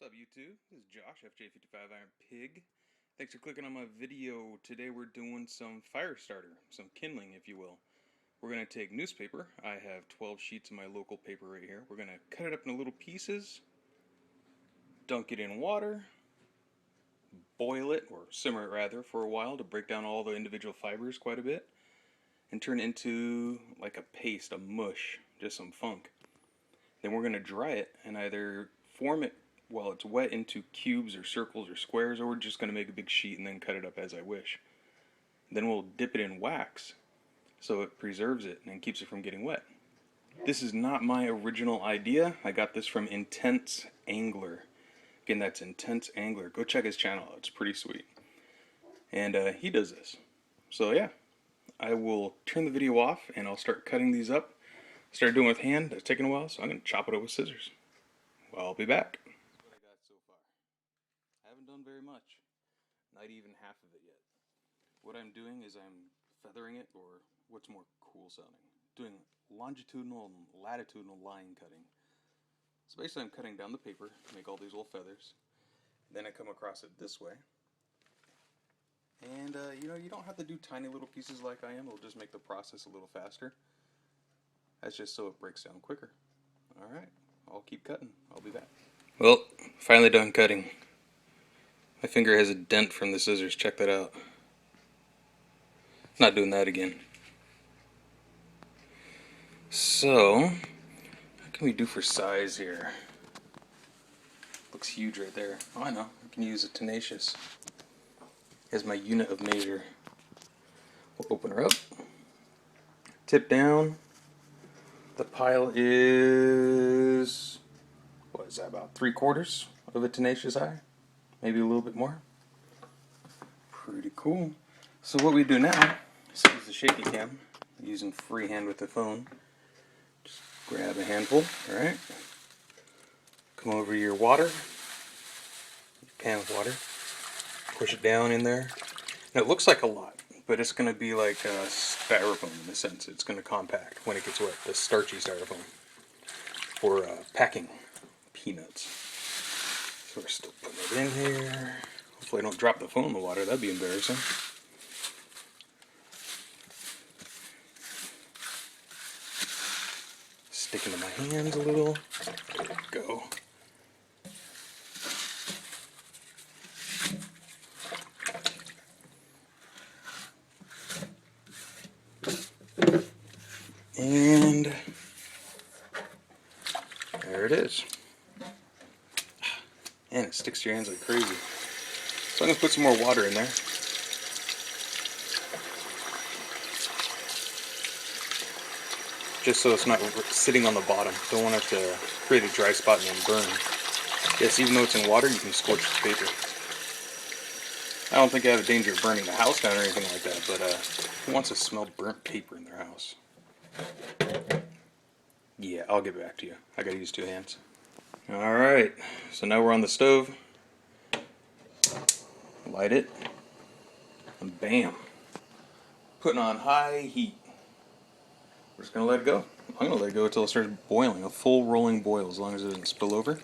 up, YouTube? This is Josh, FJ55 Iron Pig. Thanks for clicking on my video. Today we're doing some fire starter, some kindling, if you will. We're going to take newspaper. I have 12 sheets of my local paper right here. We're going to cut it up into little pieces, dunk it in water, boil it, or simmer it rather, for a while to break down all the individual fibers quite a bit, and turn it into like a paste, a mush, just some funk. Then we're going to dry it and either form it while it's wet into cubes or circles or squares, or we're just going to make a big sheet and then cut it up as I wish. Then we'll dip it in wax so it preserves it and keeps it from getting wet. This is not my original idea. I got this from Intense Angler. Again, that's Intense Angler. Go check his channel out. It's pretty sweet. And he does this. So yeah, I will turn the video off and I'll start cutting these up. Started doing it with hand. It's taking a while, so I'm going to chop it up with scissors. Well, I'll be back. What I got so far. I haven't done very much. Not even half of it yet. What I'm doing is I'm feathering it, or what's more cool sounding, doing longitudinal and latitudinal line cutting. So basically I'm cutting down the paper, make all these little feathers. Then I come across it this way. And you don't have to do tiny little pieces like I am. It'll just make the process a little faster. That's just so it breaks down quicker. Alright, I'll keep cutting. I'll be back. Well, finally done cutting. My finger has a dent from the scissors. Check that out. Not doing that again. So, what can we do for size here? Looks huge right there. Oh, I know. I can use a tenacious as my unit of measure. We'll open her up. Tip down. The pile is, what is that, about 3/4 of a tenacious eye? Maybe a little bit more. Pretty cool. So what we do now is use the shaky cam, using freehand with the phone. Just grab a handful, alright? Come over to your water, your pan of water, push it down in there. Now it looks like a lot, but it's going to be like styrofoam in a sense. It's going to compact when it gets wet. The starchy styrofoam for packing peanuts. So we're still putting it in here. Hopefully I don't drop the phone in the water. That'd be embarrassing. Stick into my hands a little. There we go. And there it is. And it sticks to your hands like crazy. So I'm going to put some more water in there. Just so it's not sitting on the bottom. Don't want it to create a dry spot and then burn. Yes, even though it's in water, you can scorch the paper. I don't think I have a danger of burning the house down or anything like that, but who wants to smell burnt paper in their house? Yeah, I'll get back to you. I gotta use 2 hands. Alright, so now we're on the stove. Light it. And bam. Putting on high heat. We're just gonna let it go. I'm gonna let it go until it starts boiling. A full rolling boil, as long as it doesn't spill over.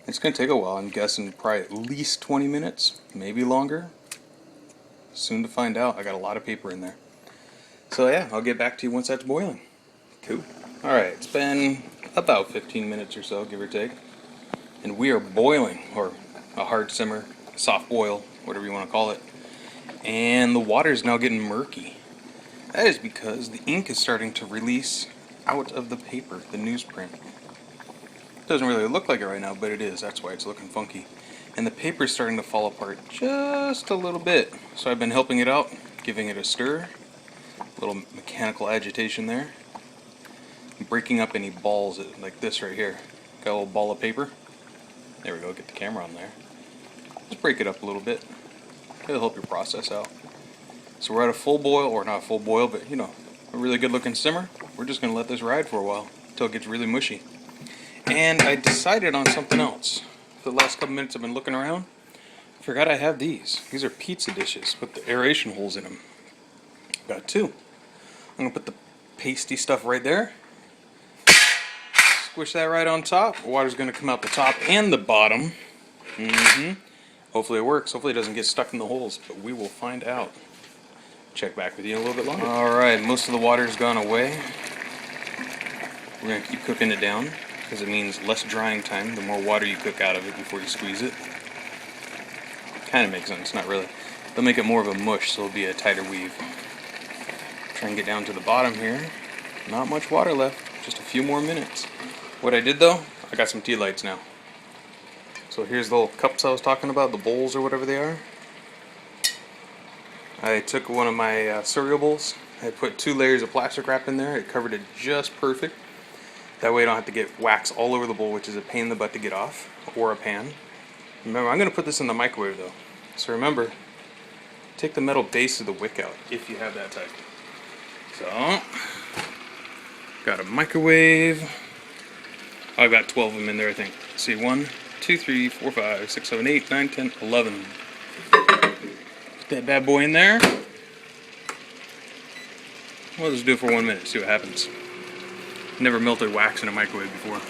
It's gonna take a while. I'm guessing probably at least 20 minutes, maybe longer. Soon to find out. I got a lot of paper in there. So yeah, I'll get back to you once that's boiling. Cool. Alright, it's been about 15 minutes or so, give or take. And we are boiling, or a hard simmer, soft boil, whatever you want to call it. And the water is now getting murky. That is because the ink is starting to release out of the paper, the newsprint. Doesn't really look like it right now, but it is. That's why it's looking funky. And the paper is starting to fall apart just a little bit. So I've been helping it out, giving it a stir. A little mechanical agitation there. Breaking up any balls like this right here. Got a little ball of paper. There we go, get the camera on there. Just break it up a little bit. It'll help your process out. So we're at a full boil, or not a full boil, but a really good looking simmer. We're just going to let this ride for a while until it gets really mushy. And I decided on something else. For the last couple minutes I've been looking around. I forgot I have these. These are pizza dishes with the aeration holes in them. Got 2. I'm going to put the pasty stuff right there. Squish that right on top. Water's going to come out the top and the bottom. Hopefully it works. Hopefully it doesn't get stuck in the holes, but we will find out. Check back with you in a little bit longer. Alright, most of the water's gone away. We're going to keep cooking it down because it means less drying time. The more water you cook out of it before you squeeze it. Kind of makes sense, not really. They'll make it more of a mush, so it'll be a tighter weave. Try and get down to the bottom here. Not much water left, just a few more minutes. What I did though, I got some tea lights now. So here's the little cups I was talking about, the bowls or whatever they are. I took one of my cereal bowls. I put 2 layers of plastic wrap in there. It covered it just perfect. That way I don't have to get wax all over the bowl, which is a pain in the butt to get off, or a pan. Remember, I'm going to put this in the microwave though. So remember, take the metal base of the wick out, if you have that type. So, got a microwave. Oh, I've got 12 of them in there, I think. Let's see, 1, 2, 3, 4, 5, 6, 7, 8, 9, 10, 11. Put that bad boy in there. We'll just do it for 1 minute, see what happens. Never melted wax in a microwave before.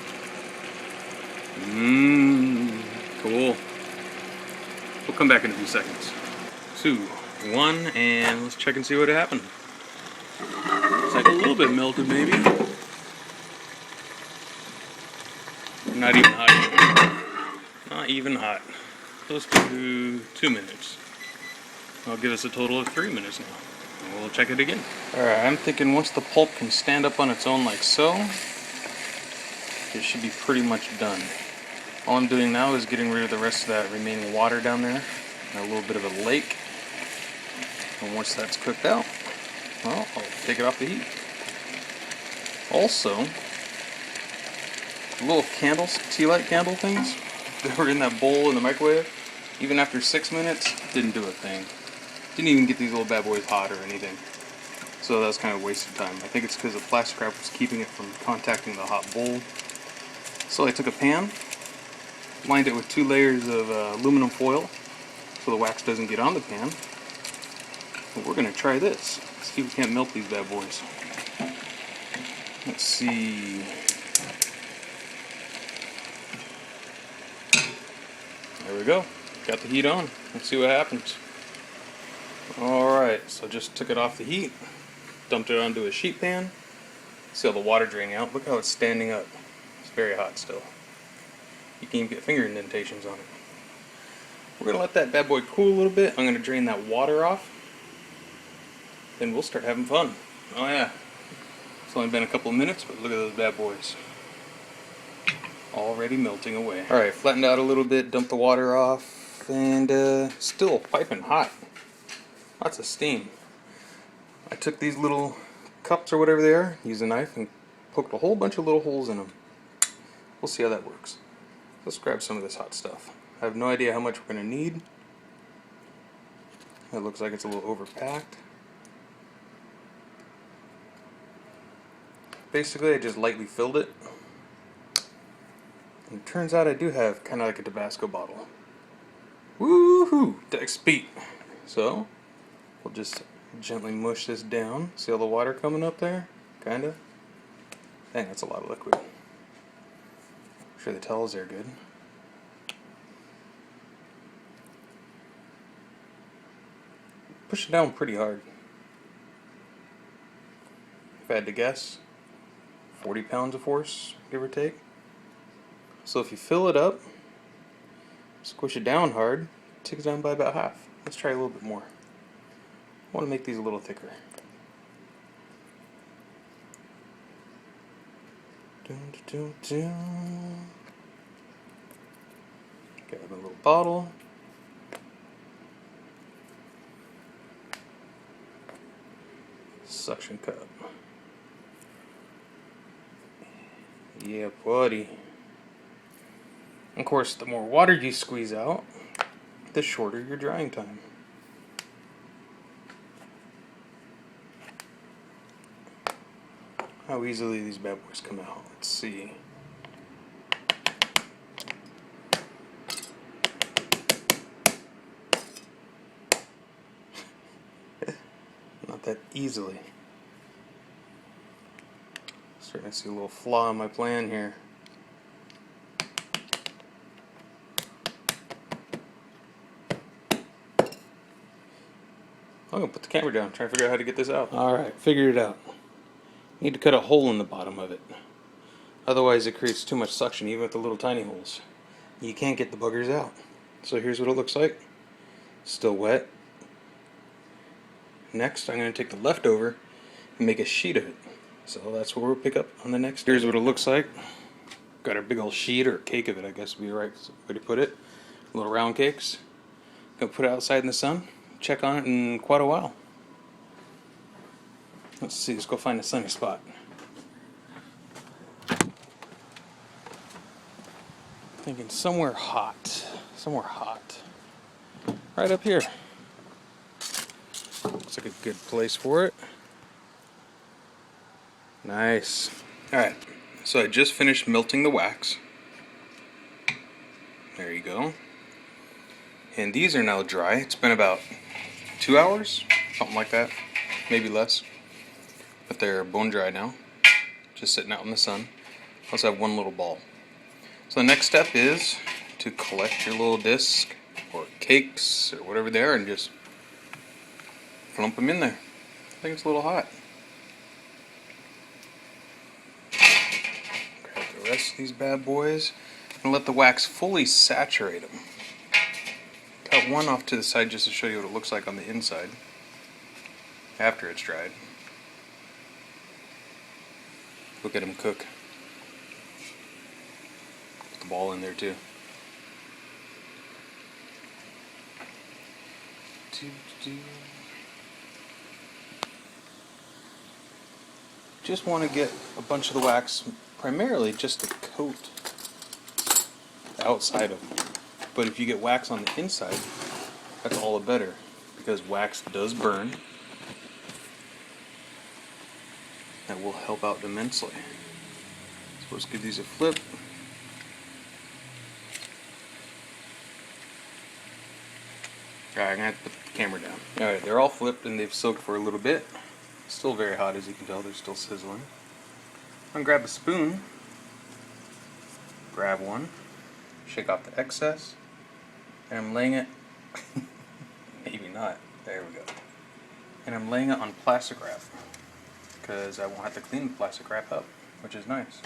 Cool. We'll come back in a few seconds. 2, 1, and let's check and see what happened. It's like a little bit melted, maybe. Not even hot. Not even hot. Close to 2 minutes. I'll give us a total of 3 minutes now. And we'll check it again. Alright, I'm thinking once the pulp can stand up on its own like so, it should be pretty much done. All I'm doing now is getting rid of the rest of that remaining water down there, and a little bit of a lake. And once that's cooked out, well, I'll take it off the heat. Also, the little candles, tea light candle things, that were in that bowl in the microwave, even after 6 minutes, didn't do a thing. Didn't even get these little bad boys hot or anything. So that was kind of a waste of time. I think it's because the plastic wrap was keeping it from contacting the hot bowl. So I took a pan, lined it with 2 layers of aluminum foil so the wax doesn't get on the pan. But we're going to try this. See if we can't melt these bad boys. Let's see. There we go. Got the heat on. Let's see what happens. Alright, so just took it off the heat, dumped it onto a sheet pan. See all the water draining out. Look how it's standing up. It's very hot still. You can even get finger indentations on it. We're going to let that bad boy cool a little bit. I'm going to drain that water off. Then we'll start having fun. Oh yeah. It's only been a couple of minutes, but look at those bad boys. Already melting away. Alright, flattened out a little bit, dumped the water off, and still piping hot. Lots of steam. I took these little cups or whatever they are, used a knife, and poked a whole bunch of little holes in them. We'll see how that works. Let's grab some of this hot stuff. I have no idea how much we're going to need. It looks like it's a little overpacked. Basically, I just lightly filled it. And it turns out I do have kind of like a Tabasco bottle. Woohoo! Dex beat. So, we'll just gently mush this down. See all the water coming up there? Kinda. Dang, that's a lot of liquid. I'm sure the towels are good. Push it down pretty hard. If I had to guess, 40 pounds of force, give or take. So if you fill it up, squish it down hard, take it down by about half. Let's try a little bit more. I want to make these a little thicker. Dun, dun, dun, dun. Grab a little bottle. Suction cup. Yeah, buddy. Of course, the more water you squeeze out, the shorter your drying time. How easily these bad boys come out. Let's see. Not that easily. Starting to see a little flaw in my plan here. I'm gonna put the camera down, try to figure out how to get this out. Alright, figured it out. Need to cut a hole in the bottom of it. Otherwise it creates too much suction, even with the little tiny holes. You can't get the buggers out. So here's what it looks like. Still wet. Next, I'm going to take the leftover and make a sheet of it. So that's what we'll pick up on the next. Here's what it looks like. Got our big old sheet, or cake of it, I guess would be the right way to put it. Little round cakes. Gonna put it outside in the sun. Check on it in quite a while. Let's see, let's go find a sunny spot. Thinking somewhere hot. Somewhere hot. Right up here. Looks like a good place for it. Nice. Alright, so I just finished melting the wax. There you go. And these are now dry. It's been about 2 hours, something like that, maybe less. But they're bone dry now, just sitting out in the sun. I also have one little ball. So the next step is to collect your little disc or cakes or whatever they are and just flump them in there. I think it's a little hot. Grab the rest of these bad boys and let the wax fully saturate them. Cut one off to the side just to show you what it looks like on the inside after it's dried. Look at them cook. Put the ball in there too. Just want to get a bunch of the wax, primarily just to coat the outside of them. But if you get wax on the inside, that's all the better, because wax does burn. That will help out immensely. So let's give these a flip. Alright, I'm going to have to put the camera down. Alright, they're all flipped and they've soaked for a little bit. Still very hot, as you can tell, they're still sizzling. I'm going to grab a spoon, grab one, shake off the excess, and I'm laying it, maybe not, there we go. And I'm laying it on plastic wrap, because I won't have to clean the plastic wrap up, which is nice.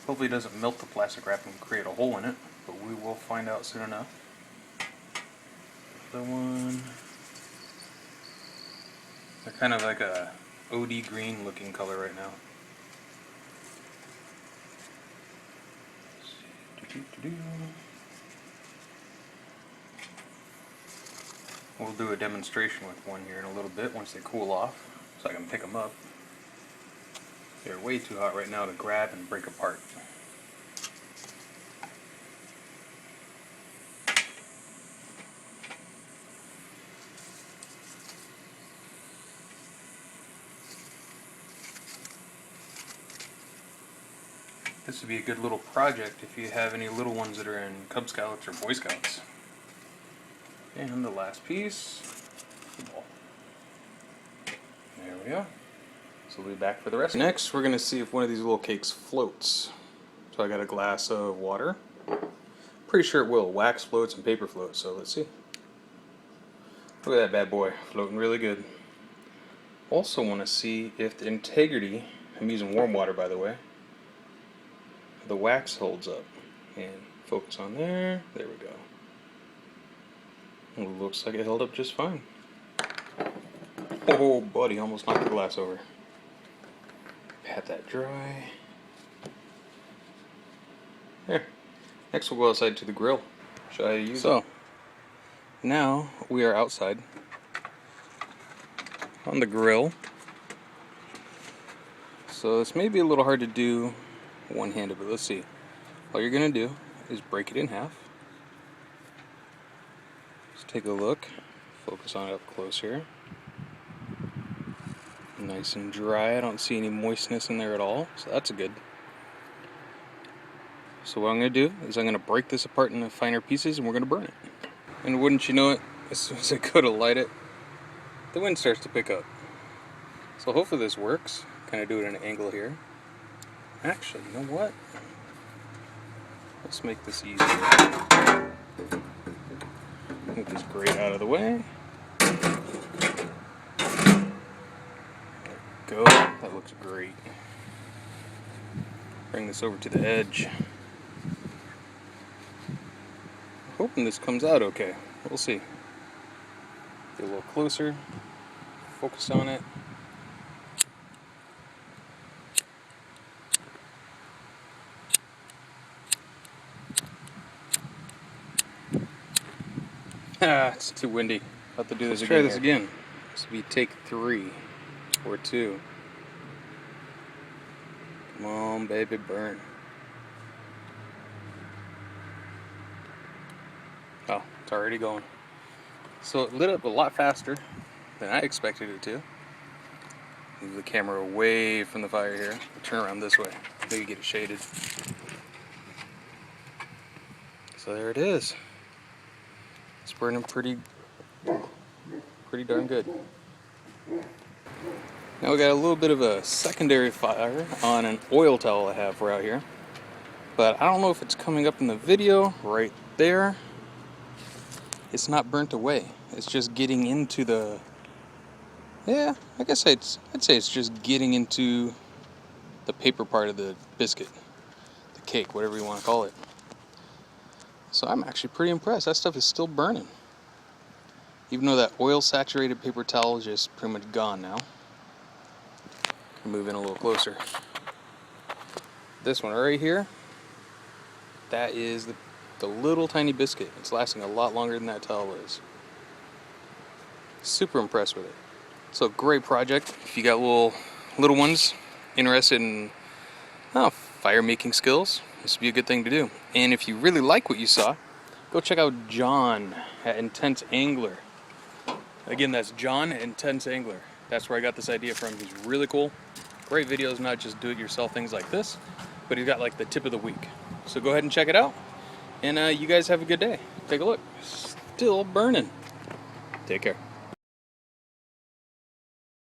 Hopefully it doesn't melt the plastic wrap and create a hole in it, but we will find out soon enough. The one, they're kind of like a OD green looking color right now. We'll do a demonstration with one here in a little bit once they cool off, so I can pick them up. They're way too hot right now to grab and break apart. This would be a good little project if you have any little ones that are in Cub Scouts or Boy Scouts. And the last piece, the ball. There we go. So we'll be back for the rest. Next, we're going to see if one of these little cakes floats. So I got a glass of water. Pretty sure it will. Wax floats and paper floats, so let's see. Look at that bad boy, floating really good. Also want to see if the integrity, I'm using warm water by the way, the wax holds up. And focus on there. There we go. It looks like it held up just fine. Oh, buddy, almost knocked the glass over. Pat that dry. There. Next we'll go outside to the grill. Show you how to use it. So, now we are outside on the grill. So this may be a little hard to do one-handed, but let's see. All you're going to do is break it in half. Let's take a look. Focus on it up close here. Nice and dry. I don't see any moistness in there at all, so that's good. So what I'm going to do is I'm going to break this apart into finer pieces and we're going to burn it. And wouldn't you know it, as soon as I go to light it, the wind starts to pick up. So hopefully this works. Kind of do it at an angle here. Actually, you know what? Let's make this easier. Move this grate out of the way. go. That looks great. Bring this over to the edge. Hoping this comes out okay. We'll see. Get a little closer. Focus on it. It's too windy. I'll have to do this again. Try this again. This will be take 3 or 2. Come on, baby, burn. Oh, it's already going. So it lit up a lot faster than I expected it to. Move the camera away from the fire here. Turn around this way. Maybe get it shaded. So there it is. It's burning pretty darn good. Now we got a little bit of a secondary fire on an oil towel I have for out here. But I don't know if it's coming up in the video right there. It's not burnt away. It's just getting into the... Yeah, I guess I'd say it's just getting into the paper part of the biscuit. The cake, whatever you want to call it. So I'm actually pretty impressed. That stuff is still burning. Even though that oil-saturated paper towel is just pretty much gone now. Move in a little closer. This one right here, that is the little tiny biscuit. It's lasting a lot longer than that towel is. Super impressed with it. So great project. If you got little ones interested in fire making skills, this would be a good thing to do. And if you really like what you saw, go check out John at Intense Angler. Again, that's John at Intense Angler. That's where I got this idea from. He's really cool. Great videos, not just do-it-yourself things like this, but he's got like the tip of the week. So go ahead and check it out. And you guys have a good day. Take a look. Still burning. Take care.